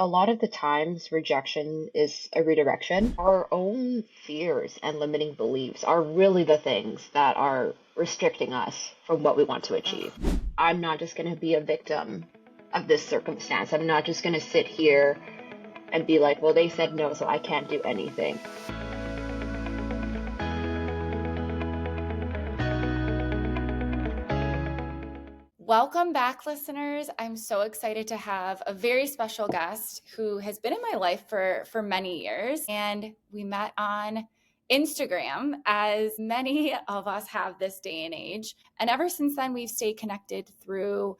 A lot of the times, rejection is a redirection. Our own fears and limiting beliefs are really the things that are restricting us from what we want to achieve. Ugh. I'm not just going to be a victim of this circumstance. I'm not just going to sit here and be like, well, they said no, so I can't do anything. Welcome back, listeners. I'm so excited to have a very special guest who has been in my life for many years. And we met on Instagram, as many of us have this day and age. And ever since then, we've stayed connected through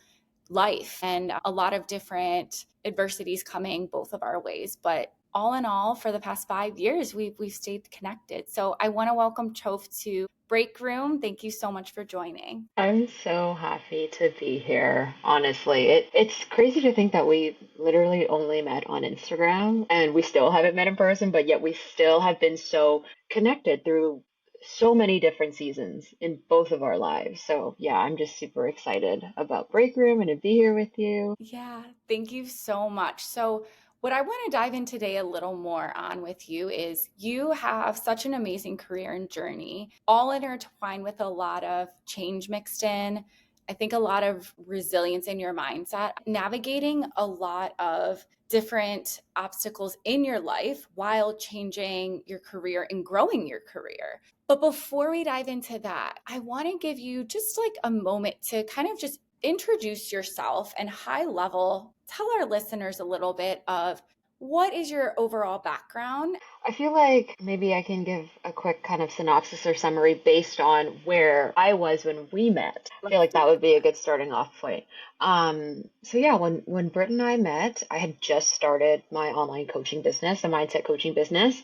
life and a lot of different adversities coming both of our ways. But all in all, for the past 5 years, we've stayed connected. So I want to welcome Chauf to Break Room. Thank you so much for joining. I'm so happy to be here, honestly. It's crazy to think that we literally only met on Instagram and we still haven't met in person, but yet we still have been so connected through so many different seasons in both of our lives. So, yeah, I'm just super excited about Break Room and to be here with you. Yeah, thank you so much. So, what I want to dive in today a little more on with you is you have such an amazing career and journey, all intertwined with a lot of change mixed in. I think a lot of resilience in your mindset, navigating a lot of different obstacles in your life while changing your career and growing your career. But before we dive into that, I want to give you just like a moment to kind of just introduce yourself and high level tell our listeners a little bit of what is your overall background. I feel like maybe I can give a quick kind of synopsis or summary based on where I was when we met. I feel Let's like do that would be a that. good starting off point. So yeah, when Britt and I met, I had just started my online coaching business, a mindset coaching business.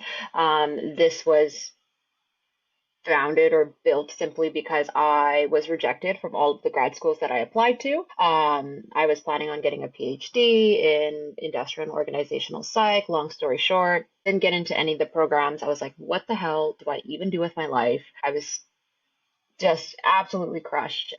This was founded or built simply because I was rejected from all of the grad schools that I applied to. I was planning on getting a PhD in industrial and organizational psych. Long story short, didn't get into any of the programs. I was like, what the hell do I even do with my life? I was just absolutely crushed.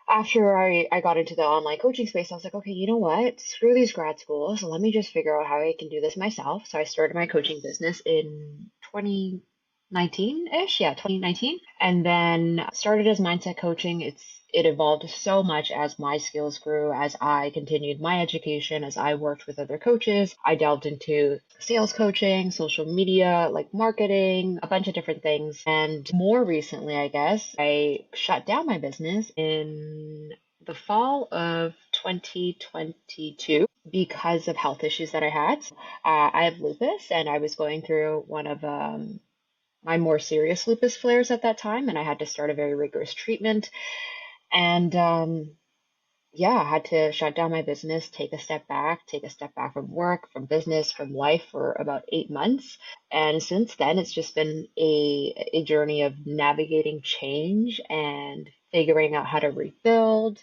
After I got into the online coaching space, I was like, okay, you know what? Screw these grad schools. Let me just figure out how I can do this myself. So I started my coaching business in 2019-ish. Yeah, 2019. And then started as mindset coaching. It evolved so much as my skills grew, as I continued my education, as I worked with other coaches. I delved into sales coaching, social media, like marketing, a bunch of different things. And more recently, I guess, I shut down my business in the fall of 2022 because of health issues that I had. I have lupus, and I was going through one of my more serious lupus flares at that time, and I had to start a very rigorous treatment. And yeah, I had to shut down my business, take a step back from work, from business, from life for about 8 months. And since then, it's just been a journey of navigating change and figuring out how to rebuild.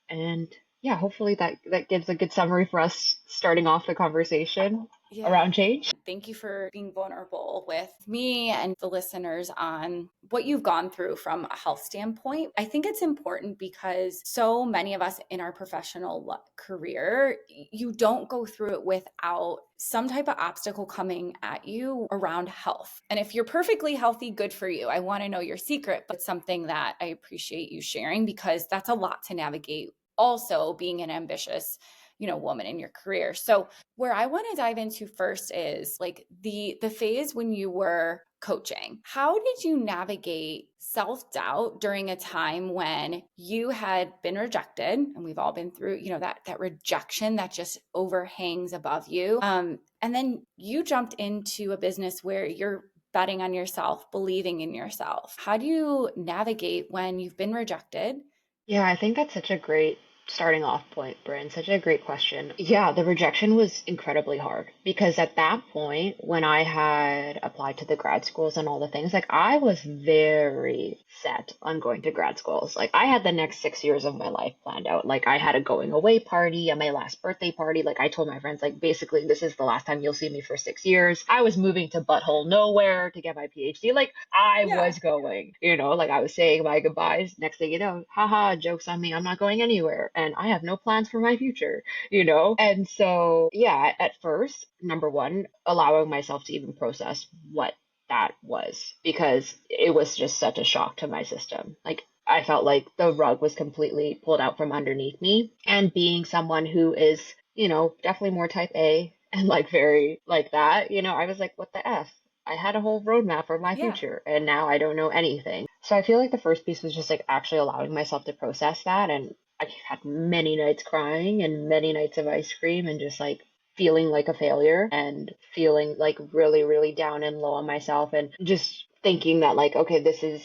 And yeah, hopefully that gives a good summary for us starting off the conversation Yeah. around change. Thank you for being vulnerable with me and the listeners on what you've gone through from a health standpoint. I think it's important because so many of us in our professional career, you don't go through it without some type of obstacle coming at you around health. And if you're perfectly healthy, good for you. I want to know your secret, but it's something that I appreciate you sharing because that's a lot to navigate. Also, being an ambitious, woman in your career. So where I want to dive into first is like the phase when you were coaching. How did you navigate self-doubt during a time when you had been rejected, and we've all been through, that rejection that just overhangs above you. And then you jumped into a business where you're betting on yourself, believing in yourself. How do you navigate when you've been rejected? Yeah, I think that's such a great starting off point, Bryn. Such a great question. Yeah, the rejection was incredibly hard because at that point, when I had applied to the grad schools and all the things, like I was very set on going to grad schools. Like I had the next 6 years of my life planned out. Like I had a going away party at my last birthday party. Like I told my friends, like basically this is the last time you'll see me for 6 years. I was moving to butthole nowhere to get my PhD. Like I Yeah. was going, like I was saying my goodbyes. Next thing you know, haha, joke's on me. I'm not going anywhere. and I have no plans for my future, you know? And so, yeah, at first, number one, allowing myself to even process what that was because it was just such a shock to my system. Like, I felt like the rug was completely pulled out from underneath me. And being someone who is, definitely more type A and like very like that, I was like, what the F? I had a whole roadmap for my Yeah. future and now I don't know anything. So I feel like the first piece was just like actually allowing myself to process that. And I had many nights crying and many nights of ice cream and just like feeling like a failure and feeling like really, really down and low on myself and just thinking that like, okay, this is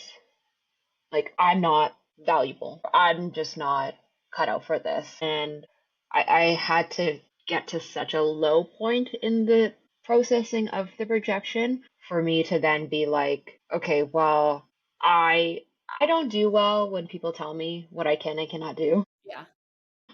like, I'm not valuable. I'm just not cut out for this. And I had to get to such a low point in the processing of the rejection for me to then be like, okay, well, I I don't do well when people tell me what I can and cannot do. Yeah.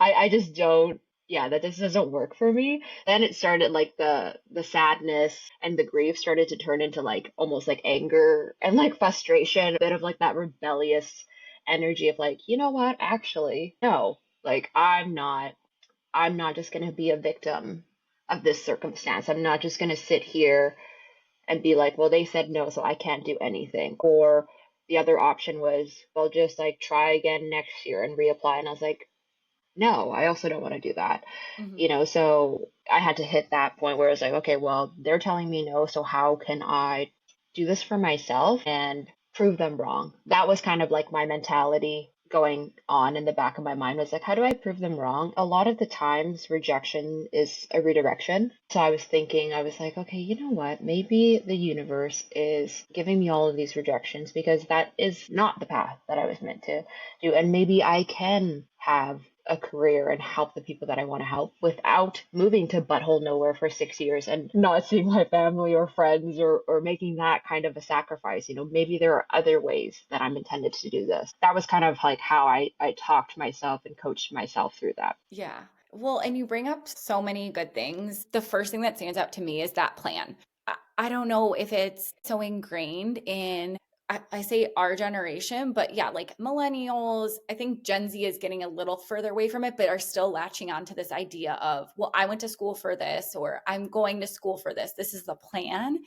I just don't, yeah, that just doesn't work for me. Then it started like the sadness and the grief started to turn into like almost like anger and like frustration, a bit of like that rebellious energy of like, you know what, actually, no, like I'm not just gonna be a victim of this circumstance. I'm not just gonna sit here and be like, well, they said no, so I can't do anything. Or the other option was, well, just like try again next year and reapply. And I was like, no, I also don't want to do that. Hmm. So I had to hit that point where it's like, okay, well, they're telling me no, so how can I do this for myself and prove them wrong? That was kind of like my mentality going on in the back of my mind was like, how do I prove them wrong? A lot of the times rejection is a redirection. So I was thinking, I was like, okay, you know what? Maybe the universe is giving me all of these rejections because that is not the path that I was meant to do. And maybe I can have a career and help the people that I want to help without moving to butthole nowhere for 6 years and not seeing my family or friends or making that kind of a sacrifice. Maybe there are other ways that I'm intended to do this. That was kind of like how I talked myself and coached myself through that. Yeah. Well, and you bring up so many good things. The first thing that stands out to me is that plan. I don't know if it's so ingrained in, I say our generation, but yeah, like millennials, I think Gen Z is getting a little further away from it, but are still latching on to this idea of, well, I went to school for this, or I'm going to school for this. This is the plan.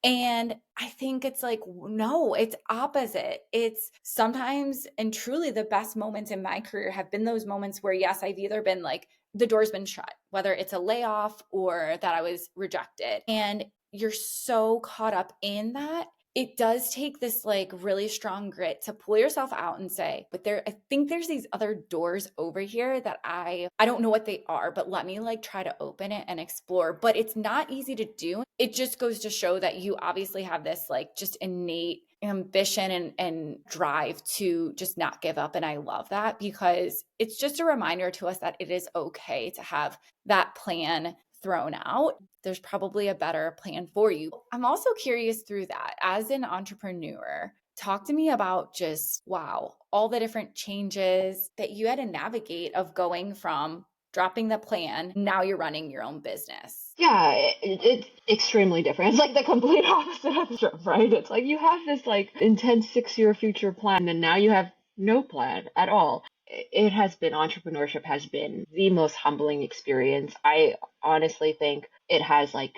And I think it's like, no, it's opposite. It's sometimes and truly the best moments in my career have been those moments where, yes, I've either been like, the door's been shut, whether it's a layoff or that I was rejected. And you're so caught up in that. It does take this like really strong grit to pull yourself out and say, but I think there's these other doors over here that I don't know what they are, but let me like try to open it and explore. But it's not easy to do. It just goes to show that you obviously have this like just innate ambition and drive to just not give up. And I love that because it's just a reminder to us that it is okay to have that plan thrown out. There's probably a better plan for you. I'm also curious through that as an entrepreneur. Talk to me about just, wow, all the different changes that you had to navigate of going from dropping the plan, now you're running your own business. Yeah, it's extremely different. It's like the complete opposite of Trump, right? It's like you have this like intense 6-year future plan, and now you have no plan at all. It has been, entrepreneurship has been the most humbling experience. I honestly think it has like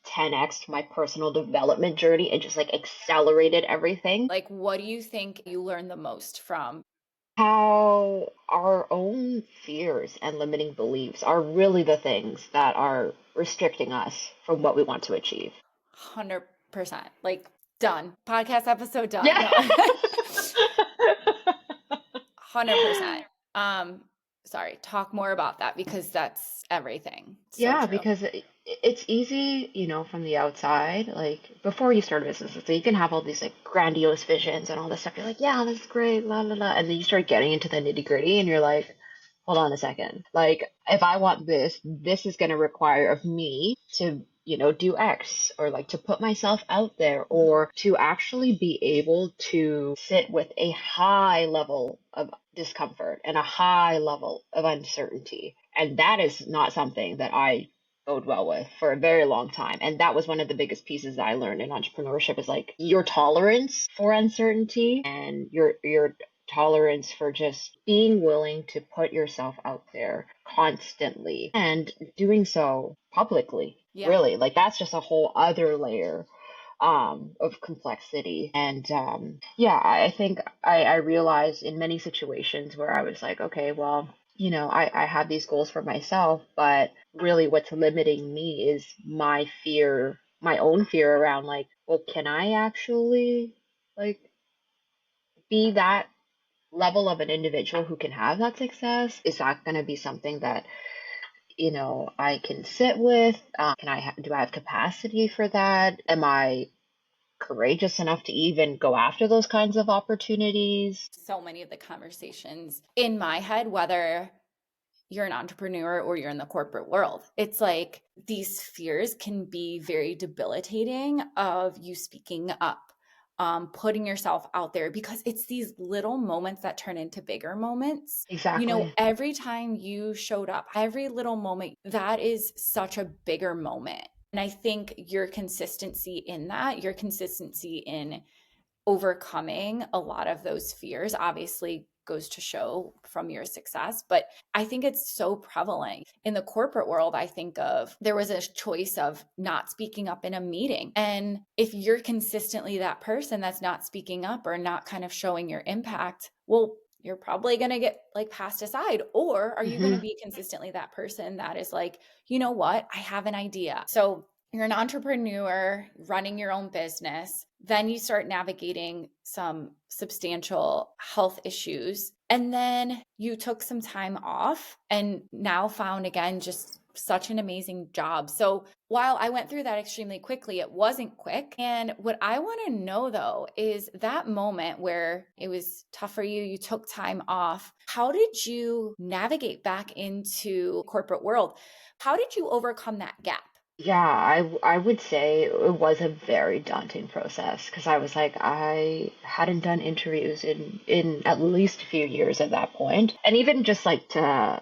10x my personal development journey and just like accelerated everything. Like, what do you think you learned the most from? How our own fears and limiting beliefs are really the things that are restricting us from what we want to achieve. 100%. Like, done. Podcast episode done. Yeah. No. 100%. Um, sorry, talk more about that because that's everything. So Yeah, true. because it's easy, from the outside. Like before you start a business, so you can have all these like grandiose visions and all this stuff. You're like, yeah, this is great, la la la, and then you start getting into the nitty gritty, and you're like, hold on a second. Like if I want this, this is going to require of me to, do X or like to put myself out there Mhm. or to actually be able to sit with a high level of discomfort and a high level of uncertainty. And that is not something that I bode well with for a very long time. And that was one of the biggest pieces that I learned in entrepreneurship is like your tolerance for uncertainty and your tolerance for just being willing to put yourself out there constantly and doing so publicly. Yeah. Really, like that's just a whole other layer of complexity. And yeah, I think I realized in many situations where I was like, okay, well, I have these goals for myself, but really what's limiting me is my fear, my own fear around like, well, can I actually like be that level of an individual who can have that success? Is that going to be something that I can sit with? Do I have capacity for that? Am I courageous enough to even go after those kinds of opportunities? So many of the conversations in my head, whether you're an entrepreneur or you're in the corporate world, it's like these fears can be very debilitating of you speaking up, putting yourself out there, because it's these little moments that turn into bigger moments. Exactly. Every time you showed up, every little moment, that is such a bigger moment. And I think your consistency in that, your consistency in overcoming a lot of those fears obviously goes to show from your success. But I think it's so prevalent in the corporate world. I think of there was a choice of not speaking up in a meeting. And if you're consistently that person that's not speaking up or not kind of showing your impact, well, you're probably going to get like passed aside. Or are you going to Hmm. be consistently that person that is like, you know what, I have an idea. So you're an entrepreneur running your own business, then you start navigating some substantial health issues. And then you took some time off and now found again just such an amazing job. So while I went through that extremely quickly, it wasn't quick. And what I want to know though is that moment where it was tough for you, you took time off. How did you navigate back into corporate world? How did you overcome that gap? Yeah, I would say it was a very daunting process because I was like I hadn't done interviews in at least a few years at that point. And even just like to,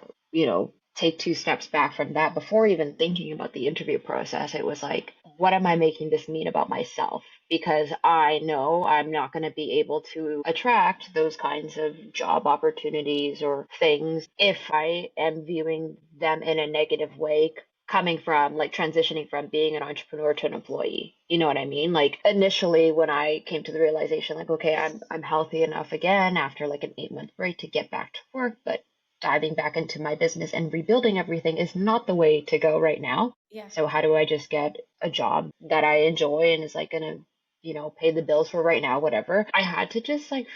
take two steps back from that before even thinking about the interview process, it was like, what am I making this mean about myself? Because I know I'm not going to be able to attract those kinds of job opportunities or things if I am viewing them in a negative way, coming from like transitioning from being an entrepreneur to an employee. You know what I mean? Like initially when I came to the realization like, okay, I'm healthy enough again after like an 8-month break to get back to work, but diving back into my business and rebuilding everything is not the way to go right now. Yeah. So how do I just get a job that I enjoy and is like gonna, pay the bills for right now, whatever. I had to just like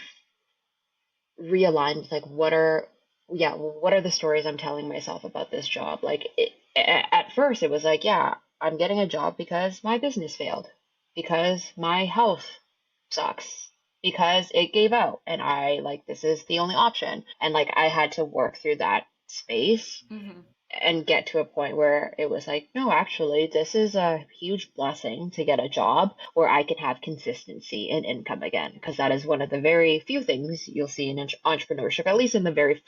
realign with like what are the stories I'm telling myself about this job? Like at first it was like, yeah, I'm getting a job because my business failed, because my health sucks, because it gave out and I like this is the only option. And like I had to work through that space Mm-hmm. and get to a point where it was like, no, actually, this is a huge blessing to get a job where I can have consistency in income again, because that is one of the very few things you'll see in entrepreneurship, at least in the very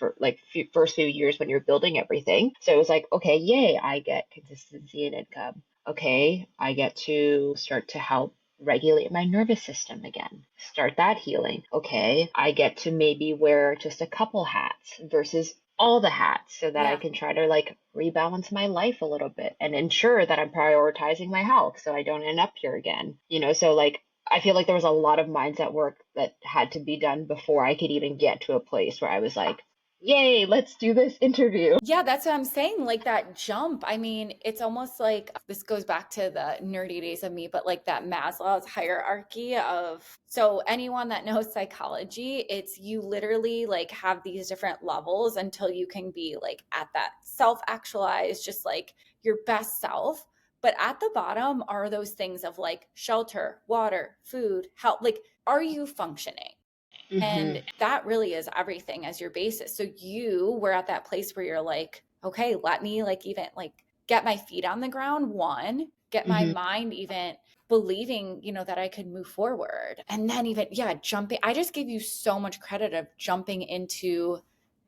first few years when you're building everything. So it was like, okay, yay, I get consistency in income. Okay, I get to start to help regulate my nervous system again, start that healing. Okay, I get to maybe wear just a couple hats versus all the hats so that I Yeah. can try to like rebalance my life a little bit and ensure that I'm prioritizing my health so I don't end up here again. So like I feel like there was a lot of mindset work that had to be done before I could even get to a place where I was like, yay, let's do this interview. Yeah, that's what I'm saying. Like that jump. I mean, it's almost like this goes back to the nerdy days of me, but like that Maslow's hierarchy of so anyone that knows psychology, it's you literally like have these different levels until you can be like at that self-actualized, just like your best self. But at the bottom are those things of like shelter, water, food, health. Like, are you functioning? Hmm. And that really is everything as your basis. So you were at that place where you're like, okay, let me like even like get my feet on the ground, one, get my Hmm. mind even believing, that I could move forward. And then even, yeah, jumping. I just gave you so much credit of jumping into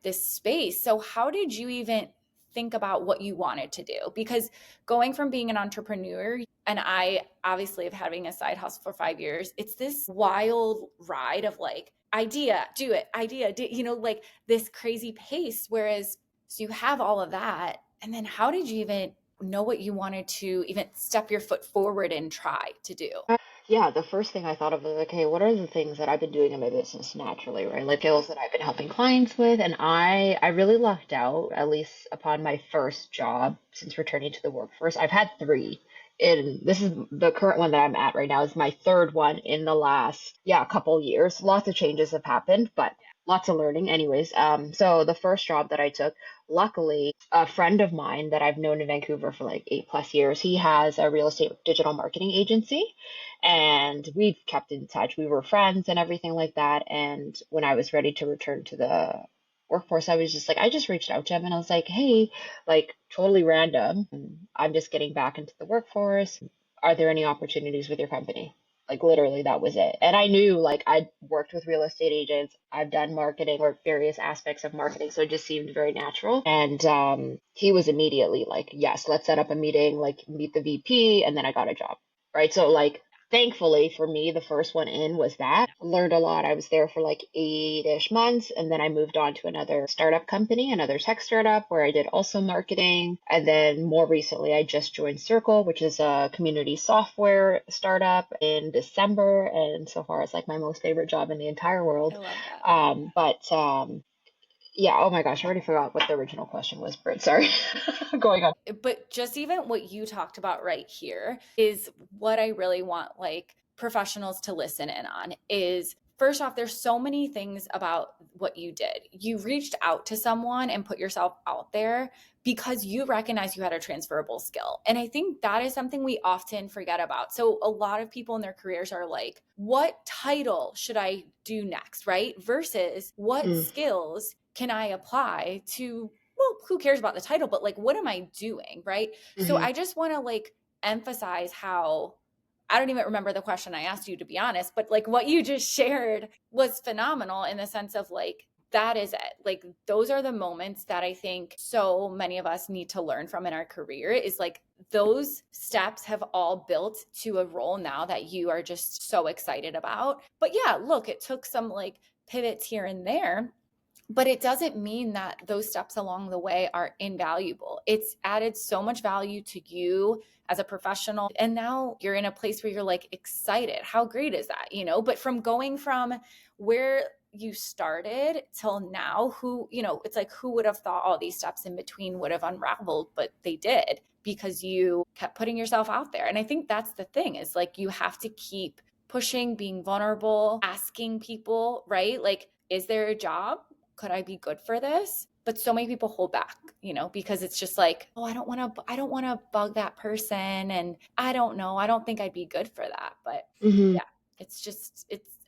this space. So how did you even think about what you wanted to do? Because going from being an entrepreneur, and I obviously have having a side hustle for 5 years, it's this wild ride of like idea, do it, idea, do, like this crazy pace. Whereas, so you have all of that. And then how did you even know what you wanted to even step your foot forward and try to do? Yeah, the first thing I thought of was, okay, what are the things that I've been doing in my business naturally, right? Like skills that I've been helping clients with. And I really lucked out, at least upon my first job since returning to the workforce. I've had three. And this is the current one that I'm at right now is my third one in the last, yeah, couple years. Lots of changes have happened, but lots of learning anyways. So the first job that I took, luckily, a friend of mine that I've known in Vancouver for like 8+ years, he has a real estate digital marketing agency and we've kept in touch. We were friends and everything like that. And when I was ready to return to the workforce, I was just like, I just reached out to him and I was like, hey, like totally random. I'm just getting back into the workforce. Are there any opportunities with your company? Like literally, that was it. And I knew like I'd worked with real estate agents, I've done marketing or various aspects of marketing, so it just seemed very natural. And he was immediately like, yes, let's set up a meeting, like meet the VP, and then I got a job. Right. So like thankfully for me, the first one in was that. Learned a lot. I was there for like 8-ish months. And then I moved on to another startup company, another tech startup where I did also marketing. And then more recently, I just joined Circle, which is a community software startup in December. And so far, it's like my most favorite job in the entire I world. love that. Yeah, oh my gosh, I already forgot what the original question was, Britt. Sorry. Going on. But just even what you talked about right here is what I really want like professionals to listen in on is first off, there's so many things about what you did. You reached out to someone and put yourself out there because you recognize you had a transferable skill. And I think that is something we often forget about. So a lot of people in their careers are like, what title should I do next, right? Versus what Mm, skills can I apply to, well, who cares about the title, but like, what am I doing? Right. So mhm, I just want to like emphasize how I don't even remember the question I asked you, to be honest, but like what you just shared was phenomenal in the sense of like, that is it. Like, those are the moments that I think so many of us need to learn from in our career is like, those steps have all built to a role now that you are just so excited about. But yeah, look, it took some like pivots here and there, but it doesn't mean that those steps along the way are invaluable. It's added so much value to you as a professional. And now you're in a place where you're like excited. How great is that? But from going from where you started till now, it's like, who would have thought all these steps in between would have unraveled, but they did because you kept putting yourself out there. And I think that's the thing is like, you have to keep pushing, being vulnerable, asking people, right? Like, is there a job? Could I be good for this? But so many people hold back, because it's just like, oh, I don't want to bug that person. And I don't know. I don't think I'd be good for that. But mhm. yeah, it's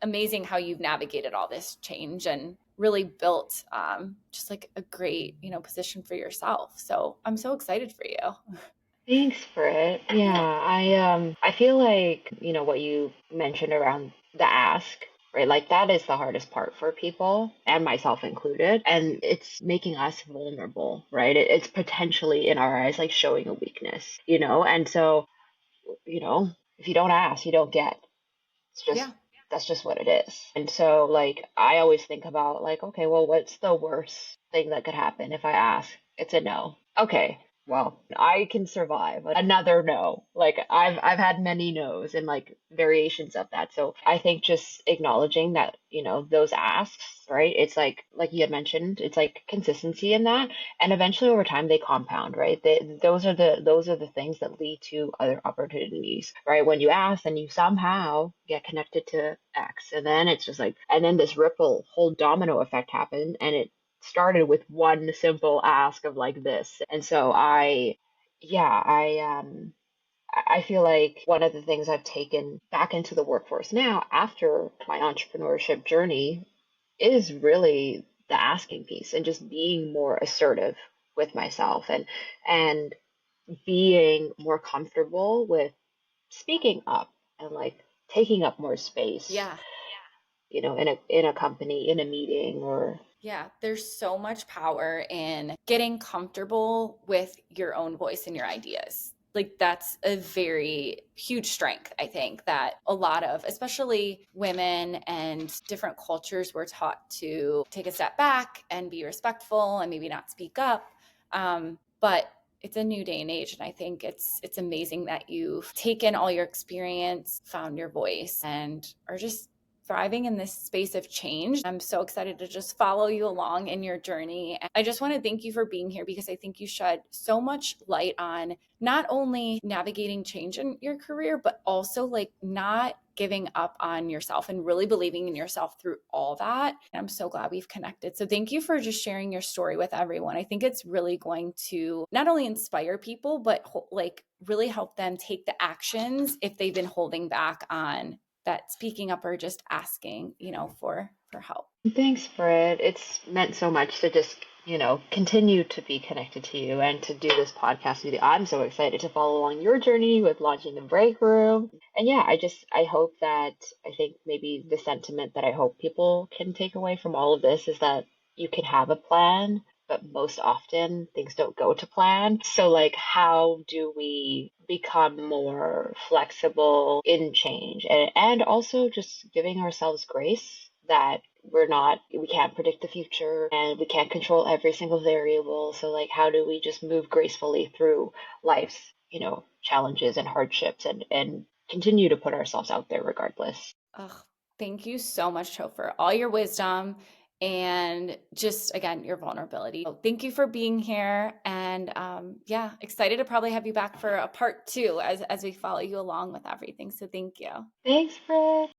amazing how you've navigated all this change and really built just like a great, position for yourself. So I'm so excited for you. Thanks for it. Yeah, Yeah. I feel like, what you mentioned around the ask, right? Like that is the hardest part for people and myself included. And it's making us vulnerable, right? It's potentially in our eyes like showing a weakness, And so, if you don't ask, you don't get. It's just Yeah. that's just what it is. And so like I always think about like, okay, well, what's the worst thing that could happen if I ask? It's a no. Okay. Well, I can survive another no. Like I've had many no's and like variations of that. So I think just acknowledging that, those asks, right? It's like you had mentioned, it's like consistency in that and eventually over time they compound, right? Those are the things that lead to other opportunities, right? When you ask and you somehow get connected to X, and then it's just like, and then this ripple whole domino effect happened, and it started with one simple ask of like this, and so yeah, I feel like one of the things I've taken back into the workforce now after my entrepreneurship journey is really the asking piece and just being more assertive with myself and being more comfortable with speaking up and like taking up more space, Yeah. in a company, in a meeting, or Yeah, there's so much power in getting comfortable with your own voice and your ideas. Like, that's a very huge strength, I think, that a lot of, especially women and different cultures, were taught to take a step back and be respectful and maybe not speak up. But it's a new day and age, and I think it's amazing that you've taken all your experience, found your voice, and are just thriving in this space of change. I'm so excited to just follow you along in your journey. And I just want to thank you for being here, because I think you shed so much light on not only navigating change in your career, but also like not giving up on yourself and really believing in yourself through all that. And I'm so glad we've connected. So thank you for just sharing your story with everyone. I think it's really going to not only inspire people, but like really help them take the actions if they've been holding back on that, speaking up or just asking, for help. Thanks, Fred. It's meant so much to just, continue to be connected to you and to do this podcast with you. I'm so excited to follow along your journey with launching the break room. And yeah, I hope that, I think maybe the sentiment that I hope people can take away from all of this is that you can have a plan, but most often things don't go to plan. So, like, how do we become more flexible in change, and also just giving ourselves grace that we can't predict the future and we can't control every single variable. So, like, how do we just move gracefully through life's, challenges and hardships, and continue to put ourselves out there regardless? Oh, thank you so much, Chauf, for all your wisdom and just, again, your vulnerability. So thank you for being here. And yeah, excited to probably have you back for a part two as we follow you along with everything. So thank you. Thanks, Fred.